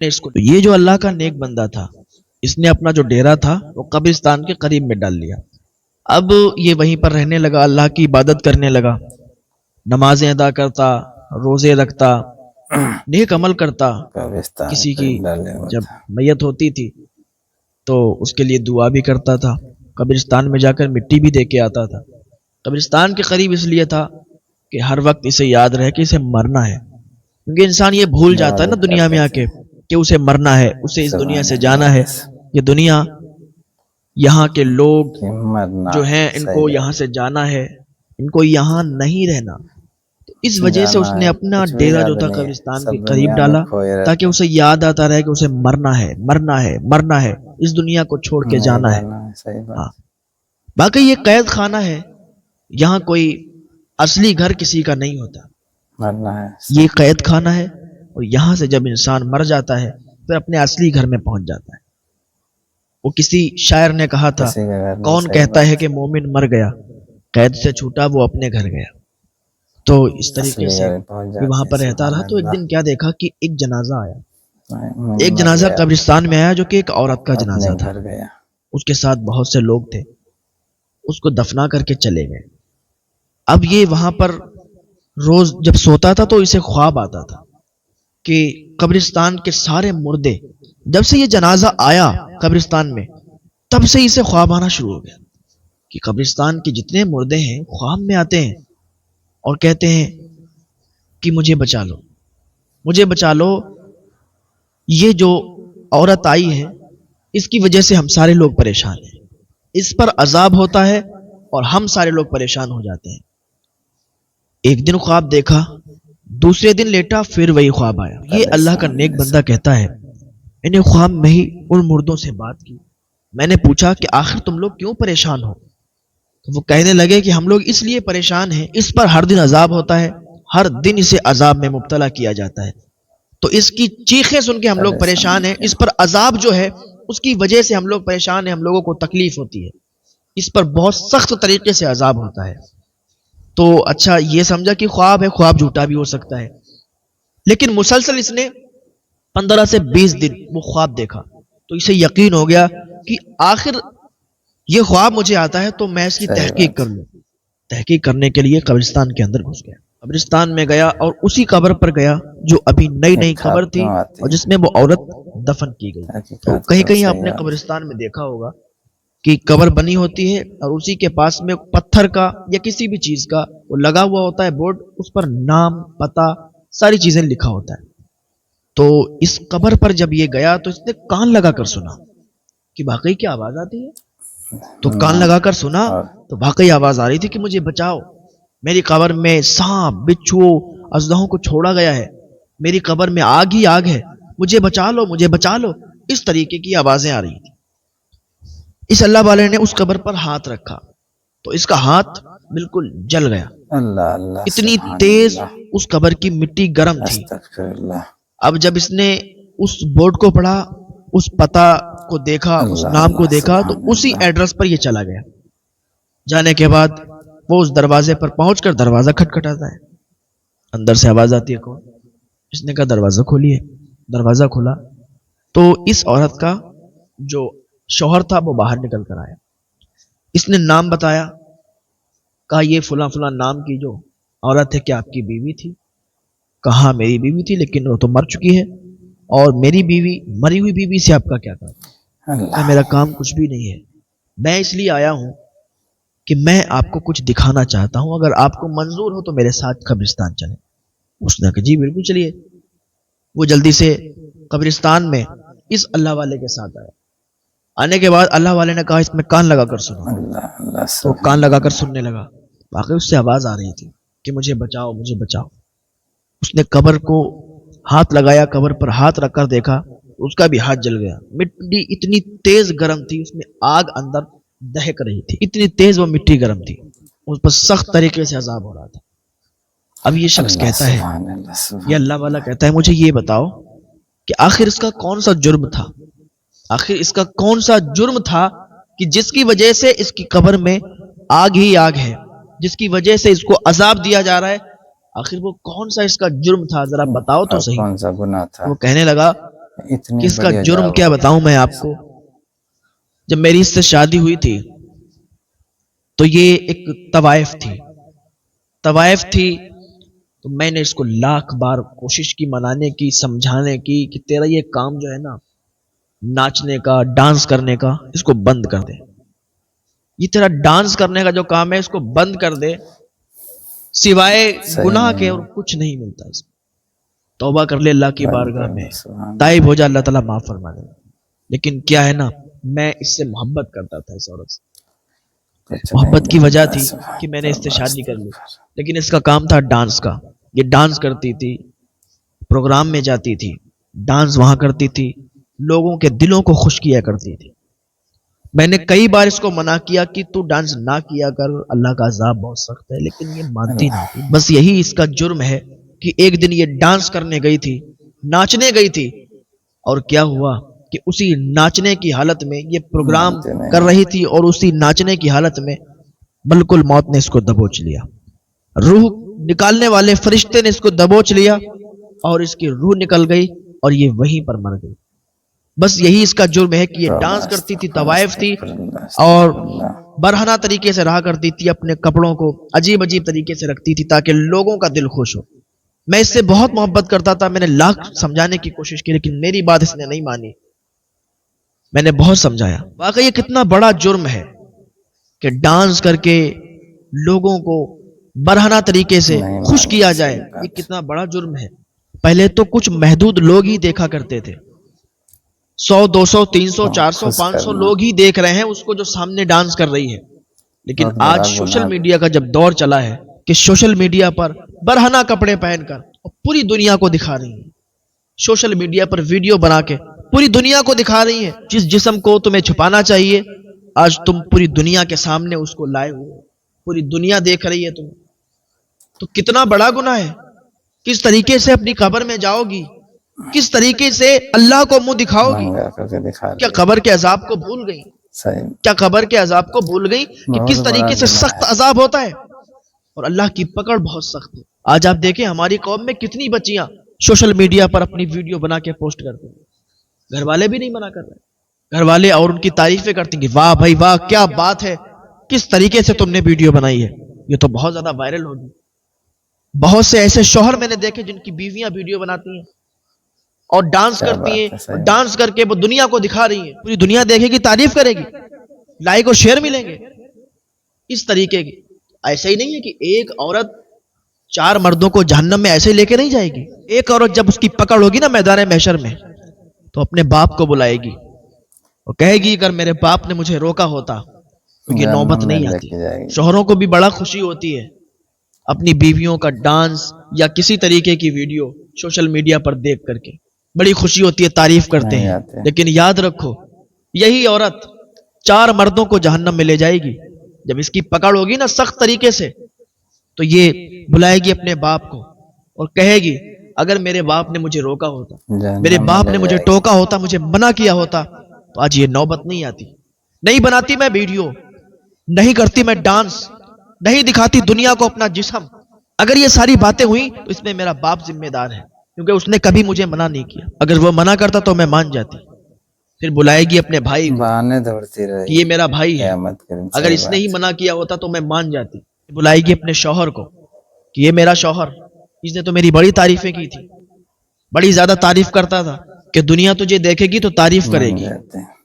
اس کو یہ جو اللہ کا نیک بندہ تھا، اس نے اپنا جو ڈیرا تھا وہ قبرستان کے قریب میں ڈال لیا. اب یہ وہیں پر رہنے لگا، اللہ کی عبادت کرنے لگا، نمازیں ادا کرتا، روزے رکھتا، نیک عمل کرتا. کسی کی جب میت ہوتی تھی تو اس کے لیے دعا بھی کرتا تھا، قبرستان میں جا کر مٹی بھی دے کے آتا تھا. قبرستان کے قریب اس لیے تھا کہ ہر وقت اسے یاد رہے کہ اسے مرنا ہے، کیونکہ انسان یہ بھول جاتا ہے نا دنیا میں آ کے کہ اسے مرنا ہے، اسے اس دنیا سے جانا ہے. یہ دنیا، یہاں کے لوگ جو ہیں ان کو یہاں سے جانا ہے، ان کو یہاں نہیں رہنا. تو اس وجہ سے اس نے اپنا ڈیرا جو تھا قبرستان کے قریب ڈالا تاکہ اسے یاد آتا رہے کہ اسے مرنا ہے، مرنا ہے، مرنا ہے، اس دنیا کو چھوڑ کے جانا ہے. ہاں، باقی یہ قید خانہ ہے، یہاں کوئی اصلی گھر کسی کا نہیں ہوتا، یہ قید خانہ ہے. اور یہاں سے جب انسان مر جاتا ہے پھر اپنے اصلی گھر میں پہنچ جاتا ہے. وہ کسی شاعر نے کہا تھا، کون کہتا ہے کہ مومن مر گیا، قید سے چھوٹا وہ اپنے گھر گیا. تو اس طریقے سے وہاں پر رہتا رہا. تو ایک دن کیا دیکھا کہ ایک جنازہ آیا، ایک جنازہ قبرستان میں آیا جو کہ ایک عورت کا جنازہ تھا. اس کے ساتھ بہت سے لوگ تھے، اس کو دفنا کر کے چلے گئے. اب یہ وہاں پر روز جب سوتا تھا تو اسے خواب آتا تھا کہ قبرستان کے سارے مردے، جب سے یہ جنازہ آیا قبرستان میں تب سے اسے خواب آنا شروع ہو گیا کہ قبرستان کے جتنے مردے ہیں خواب میں آتے ہیں اور کہتے ہیں کہ مجھے بچا لو، مجھے بچا لو، یہ جو عورت آئی ہے اس کی وجہ سے ہم سارے لوگ پریشان ہیں، اس پر عذاب ہوتا ہے اور ہم سارے لوگ پریشان ہو جاتے ہیں. ایک دن خواب دیکھا، دوسرے دن لیٹا، پھر وہی خواب آیا. یہ اللہ کا نیک بندہ کہتا ہے، میں نے خواب میں ہی ان مردوں سے بات کی. میں نے پوچھا کہ آخر تم لوگ کیوں پریشان ہو؟ تو وہ کہنے لگے کہ ہم لوگ اس لیے پریشان ہیں، اس پر ہر دن عذاب ہوتا ہے، ہر دن اسے عذاب میں مبتلا کیا جاتا ہے. تو اس کی چیخیں سن کے ہم لوگ پریشان ہیں، اس پر عذاب جو ہے اس کی وجہ سے ہم لوگ پریشان ہیں، ہم لوگوں کو تکلیف ہوتی ہے، اس پر بہت سخت طریقے سے عذاب ہوتا ہے. تو اچھا یہ سمجھا کہ خواب ہے، خواب جھوٹا بھی ہو سکتا ہے، لیکن مسلسل اس نے 15 سے 20 دن وہ خواب دیکھا تو اسے یقین ہو گیا کہ آخر یہ خواب مجھے آتا ہے تو میں اس کی تحقیق کر لوں. تحقیق کرنے کے لیے قبرستان کے اندر گھس گیا. قبرستان میں گیا اور اسی قبر پر گیا جو ابھی نئی نئی قبر تھی اور جس میں وہ عورت دفن کی گئی. تو کہیں کہیں آپ نے قبرستان میں دیکھا ہوگا کہ قبر بنی ہوتی ہے اور اسی کے پاس میں پتھر کا یا کسی بھی چیز کا وہ لگا ہوا ہوتا ہے بورڈ، اس پر نام، پتہ، ساری چیزیں لکھا ہوتا ہے. تو اس قبر پر جب یہ گیا تو اس نے کان لگا کر سنا کہ واقعی کیا آواز آتی ہے. تو کان لگا کر سنا تو واقعی آواز آ رہی تھی کہ مجھے بچاؤ، میری قبر میں سانپ، بچھو، اژدہوں کو چھوڑا گیا ہے، میری قبر میں آگ ہی آگ ہے، مجھے بچا لو، مجھے بچا لو. اس طریقے کی آوازیں آ رہی تھی. اس اللہ والے نے اس قبر پر ہاتھ رکھا تو اس کا ہاتھ بالکل جل گیا. اتنی تیز اس قبر کی مٹی گرم تھی. اب جب اس نے اس بورڈ کو پڑھا، اس پتہ کو دیکھا، اس نام کو دیکھا تو اسی ایڈریس پر یہ چلا گیا. جانے کے بعد وہ اس دروازے پر پہنچ کر دروازہ کھٹکھٹاتا ہے. اندر سے آواز آتی ہے، کون؟ اس نے کہا دروازہ کھولیے. دروازہ کھولا تو اس عورت کا جو شوہر تھا وہ باہر نکل کر آیا. اس نے نام بتایا، کہا یہ فلاں فلاں نام کی جو عورت ہے کیا آپ کی بیوی تھی؟ کہا میری بیوی تھی لیکن وہ تو مر چکی ہے، اور میری بیوی، مری ہوئی بیوی سے آپ کا کیا کام؟ میرا کام کچھ بھی نہیں ہے، میں اس لیے آیا ہوں کہ میں آپ کو کچھ دکھانا چاہتا ہوں، اگر آپ کو منظور ہو تو میرے ساتھ قبرستان چلیں. اس نے کہا جی بالکل چلیے. وہ جلدی سے قبرستان میں اس اللہ والے کے ساتھ آیا. آنے کے بعد اللہ والے نے کہا اس میں کان لگا کر سنو. تو کان لگا کر سننے لگا. واقعی اس سے آواز آ رہی تھی کہ مجھے بچاؤ، مجھے بچاؤ. اس نے قبر کو ہاتھ لگایا، قبر پر ہاتھ رکھ کر دیکھا، اس کا بھی ہاتھ جل گیا. مٹی اتنی تیز گرم تھی، اس میں آگ اندر دہک رہی تھی، اتنی تیز وہ مٹی گرم تھی، اس پر سخت طریقے سے عذاب ہو رہا تھا. اب یہ شخص کہتا ہے، یہ اللہ والا کہتا ہے مجھے یہ بتاؤ کہ آخر اس کا کون سا جرم تھا، آخر اس کا کون سا جرم تھا کہ جس کی وجہ سے اس کی قبر میں آگ ہی آگ ہے، جس کی وجہ سے اس کو عذاب دیا جا رہا ہے. آخر وہ کون سا اس کا جرم تھا، ذرا بتاؤ تو صحیح. کون سا گناہ تھا؟ وہ کہنے لگا اتنی کہ اس کا بڑی جرم عذاب کیا ہوگا۔ بتاؤں میں آپ کو. جب میری اس سے شادی ہوئی تھی تو یہ ایک طوائف تھی. تو میں نے اس کو لاکھ بار کوشش کی منانے کی، سمجھانے کی کہ تیرا یہ کام جو ہے نا ناچنے کا، ڈانس کرنے کا، اس کو بند کر دے. یہ تیرا ڈانس کرنے کا جو کام ہے اس کو بند کر دے، سوائے صحیح گناہ کے نہیں اور کچھ نہیں ملتا اس میں. توبہ کر لے اللہ کی بند بارگاہ کر میں، دو، سبحان تائب ہو جا، اللہ تعالیٰ معاف فرما دے. لیکن کیا ہے نا، میں اس سے محبت کرتا تھا، اس عورت سے کچھ محبت نہیں کی وجہ ملتا، تھی سبحان کہ میں نے اس سے اللہ، شادی کر لی. استغفر۔ لیکن اس کا کام تھا ڈانس کا. یہ ڈانس کرتی تھی، پروگرام میں جاتی تھی، ڈانس وہاں کرتی تھی، لوگوں کے دلوں کو خوش کیا کرتی تھی. میں نے کئی بار اس کو منع کیا کہ تو ڈانس نہ کیا کر، اللہ کا عذاب بہت سخت ہے، لیکن یہ مانتی نہ تھی. بس یہی اس کا جرم ہے کہ ایک دن یہ ڈانس کرنے گئی تھی، ناچنے گئی تھی، اور کیا ہوا کہ اسی ناچنے کی حالت میں یہ پروگرام مانتے نہیں کر رہی تھی اور اسی ناچنے کی حالت میں بالکل موت نے اس کو دبوچ لیا. روح نکالنے والے فرشتے نے اس کو دبوچ لیا اور اس کی روح نکل گئی اور یہ وہیں پر مر گئی. بس یہی اس کا جرم ہے کہ یہ ڈانس کرتی تھی، طوائف تھی، اور برہنہ طریقے سے رہا کرتی تھی، اپنے کپڑوں کو عجیب عجیب طریقے سے رکھتی تھی تاکہ لوگوں کا دل خوش ہو. میں اس سے بہت محبت کرتا تھا، میں نے لاکھ سمجھانے کی کوشش کی لیکن میری بات اس نے نہیں مانی. میں نے بہت سمجھایا. واقعی یہ کتنا بڑا جرم ہے کہ ڈانس کر کے لوگوں کو برہنہ طریقے سے خوش کیا جائے. یہ کتنا بڑا جرم ہے. پہلے تو کچھ محدود لوگ ہی دیکھا کرتے تھے، 100 200 300 400 500 لوگ ہی دیکھ رہے ہیں اس کو جو سامنے ڈانس کر رہی ہے. لیکن آج سوشل میڈیا کا جب دور چلا ہے کہ سوشل میڈیا پر برہنہ کپڑے پہن کر پوری دنیا کو دکھا رہی ہیں، سوشل میڈیا پر ویڈیو بنا کے پوری دنیا کو دکھا رہی ہیں. جس جسم کو تمہیں چھپانا چاہیے آج تم پوری دنیا کے سامنے اس کو لائے ہوئے، پوری دنیا دیکھ رہی ہے تمہیں. تو کتنا بڑا گناہ ہے. کس طریقے سے اپنی قبر میں جاؤ گی، کس طریقے سے اللہ کو منہ دکھاؤ گی. کیا قبر کے عذاب کو بھول گئی؟ کیا قبر کے عذاب کو بھول گئی کہ کس طریقے سے سخت عذاب ہوتا ہے اور اللہ کی پکڑ بہت سخت ہے. آج آپ دیکھیں ہماری قوم میں کتنی بچیاں سوشل میڈیا پر اپنی ویڈیو بنا کے پوسٹ کرتے ہیں. گھر والے بھی نہیں منع کر رہے، گھر والے اور ان کی تعریفیں کرتے ہیں کہ واہ بھائی واہ کیا بات ہے، کس طریقے سے تم نے ویڈیو بنائی ہے، یہ تو بہت زیادہ وائرل ہوگی. بہت سے ایسے شوہر میں نے دیکھے جن کی بیویاں ویڈیو بناتی ہیں اور ڈانس کرتی ہیں، اور ڈانس کر کے وہ دنیا کو دکھا رہی ہیں، پوری دنیا دیکھے گی، تعریف کرے گی، لائک اور شیئر ملیں گے. اس طریقے کی ایسا ہی نہیں ہے کہ ایک عورت 4 مردوں کو جہنم میں ایسے لے کے نہیں جائے گی. ایک عورت جب اس کی پکڑ ہوگی نا میدان محشر میں تو اپنے باپ کو بلائے گی اور کہے گی اگر میرے باپ نے مجھے روکا ہوتا تو یہ نوبت نہیں آتی. شوہروں کو بھی بڑا خوشی ہوتی ہے اپنی بیویوں کا ڈانس یا کسی طریقے کی ویڈیو سوشل میڈیا پر دیکھ کر کے بڑی خوشی ہوتی ہے، تعریف کرتے ہیں. لیکن یاد رکھو یہی عورت 4 مردوں کو جہنم میں لے جائے گی. جب اس کی پکڑ ہوگی نا سخت طریقے سے تو یہ بلائے گی اپنے باپ کو اور کہے گی اگر میرے باپ نے مجھے روکا ہوتا، میرے باپ نے مجھے ٹوکا ہوتا، مجھے منع کیا ہوتا تو آج یہ نوبت نہیں آتی. نہیں بناتی میں ویڈیو، نہیں کرتی میں ڈانس، نہیں دکھاتی دنیا کو اپنا جسم. اگر یہ ساری باتیں ہوئی تو اس میں میرا باپ ذمہ دار ہے کیونکہ اس نے کبھی مجھے منع نہیں کیا. اگر وہ منع کرتا تو میں مان جاتی. پھر بلائے گی اپنے بھائی کو کہ یہ میرا بھائی ہے. اگر اس نے ہی منع کیا ہوتا تو میں مان جاتی. بلائے گی اپنے شوہر کو کہ یہ میرا شوہر، اس نے تو میری بڑی تعریفیں کی تھی، بڑی زیادہ تعریف کرتا تھا کہ دنیا تجھے دیکھے گی تو تعریف کرے گی.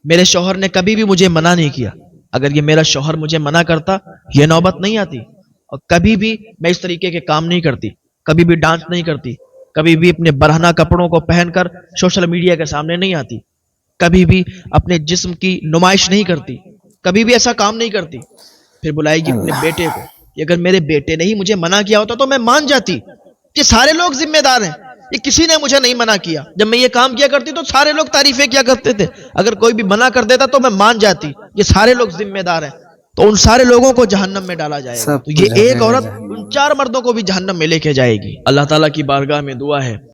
میرے شوہر نے کبھی بھی مجھے منع نہیں کیا. اگر یہ میرا شوہر مجھے منع کرتا یہ نوبت نہیں آتی اور کبھی بھی میں اس طریقے کے کام نہیں کرتی، کبھی بھی ڈانس نہیں کرتی، کبھی بھی اپنے برہنہ کپڑوں کو پہن کر سوشل میڈیا کے سامنے نہیں آتی، کبھی بھی اپنے جسم کی نمائش نہیں کرتی، کبھی بھی ایسا کام نہیں کرتی. پھر بلائے گی اپنے بیٹے کو کہ اگر میرے بیٹے نے ہی مجھے منع کیا ہوتا تو میں مان جاتی. یہ سارے لوگ ذمہ دار ہیں، یہ کسی نے مجھے نہیں منع کیا. جب میں یہ کام کیا کرتی تو سارے لوگ تعریفیں کیا کرتے تھے. اگر کوئی بھی منع کر دیتا تو میں مان جاتی. یہ سارے لوگ ذمہ دار ہیں تو ان سارے لوگوں کو جہنم میں ڈالا جائے گا. تو یہ ایک عورت ان 4 مردوں کو بھی جہنم میں لے کے جائے گی. اللہ تعالیٰ کی بارگاہ میں دعا ہے